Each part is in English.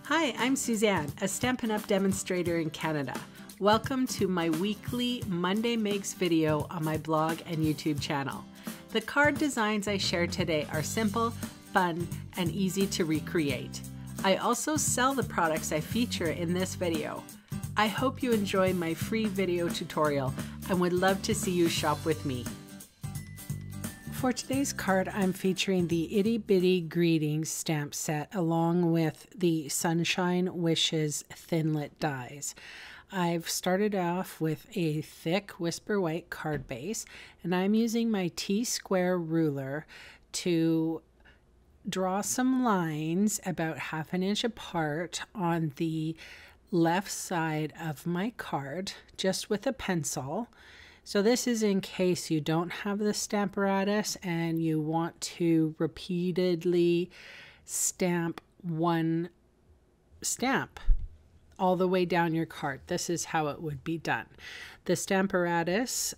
Hi, I'm Suzanne, a Stampin' Up! Demonstrator in Canada. Welcome to my weekly Monday Makes video on my blog and YouTube channel. The card designs I share today are simple, fun, and easy to recreate. I also sell the products I feature in this video. I hope you enjoy my free video tutorial and would love to see you shop with me. For today's card, I'm featuring the Itty Bitty Greetings stamp set along with the Sunshine Wishes Thinlit dies. I've started off with a thick Whisper White card base, and I'm using my T-square ruler to draw some lines about 1/2 inch apart on the left side of my card, just with a pencil. So this is in case you don't have the Stamparatus and you want to repeatedly stamp one stamp all the way down your card. This is how it would be done. The Stamparatus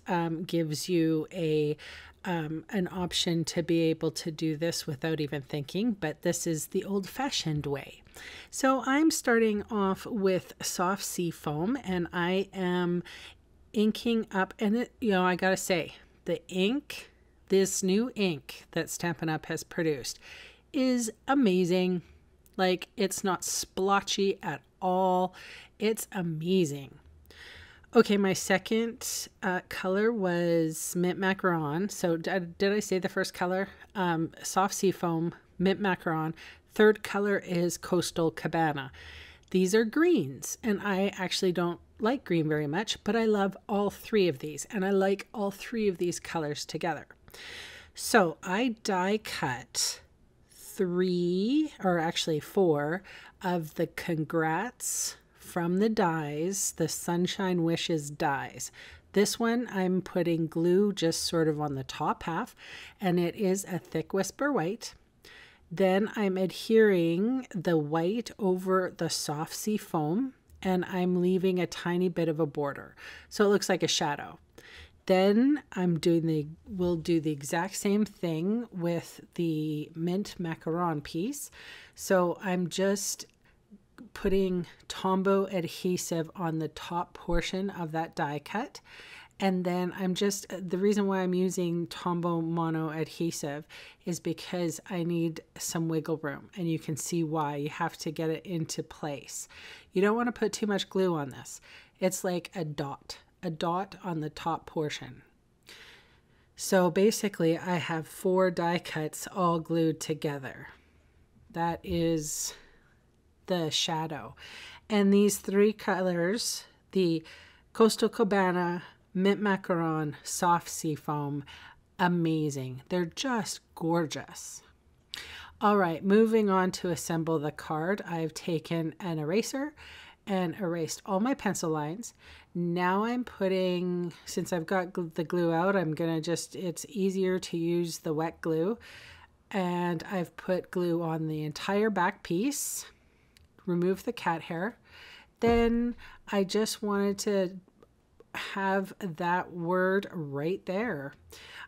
gives you an option to be able to do this without even thinking, but this is the old-fashioned way. So I'm starting off with soft sea foam, and I am inking up, and I gotta say, the ink, this new ink that Stampin' Up! Has produced is amazing. Like, it's not splotchy at all. It's amazing. Okay, my second color was Mint Macaron. So did I say the first color? Soft Sea Foam, Mint Macaron. Third color is Coastal Cabana. These are greens, and I actually don't like green very much, but I love all three of these, and I like all three of these colors together. So I die cut 3, or actually 4, of the Congrats from the dies, the Sunshine Wishes dies. This one I'm putting glue just sort of on the top half, and it is a thick Whisper White. Then I'm adhering the white over the soft sea foam, and I'm leaving a tiny bit of a border, so it looks like a shadow. Then we'll do the exact same thing with the Mint Macaron piece. So I'm just putting Tombow adhesive on the top portion of that die cut. And then the reason why I'm using Tombow mono adhesive is because I need some wiggle room, and you can see why. You have to get it into place. You don't want to put too much glue on this. It's like a dot on the top portion. So basically I have 4 die cuts all glued together. That is the shadow. And these 3 colors, the Coastal Cabana, Mint Macaron, Soft Sea Foam, amazing. They're just gorgeous. All right, moving on to assemble the card. I've taken an eraser and erased all my pencil lines. Now I'm putting, since I've got the glue out, it's easier to use the wet glue. And I've put glue on the entire back piece, remove the cat hair. Then I just wanted to have that word right there.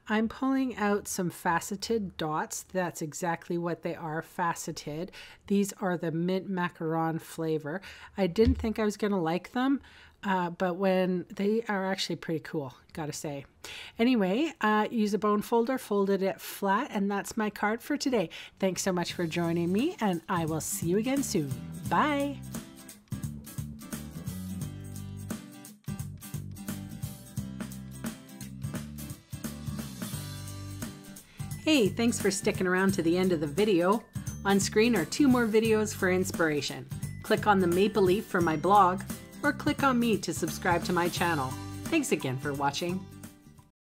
I'm pulling out some faceted dots. That's exactly what they are, faceted. These are the Mint Macaron flavor. I didn't think I was going to like them, but when they are actually pretty cool, gotta say. Anyway, use a bone folder, folded it flat, and that's my card for today. Thanks so much for joining me, and I will see you again soon. Bye! Hey, thanks for sticking around to the end of the video. On screen are 2 more videos for inspiration. Click on the maple leaf for my blog, or click on me to subscribe to my channel. Thanks again for watching.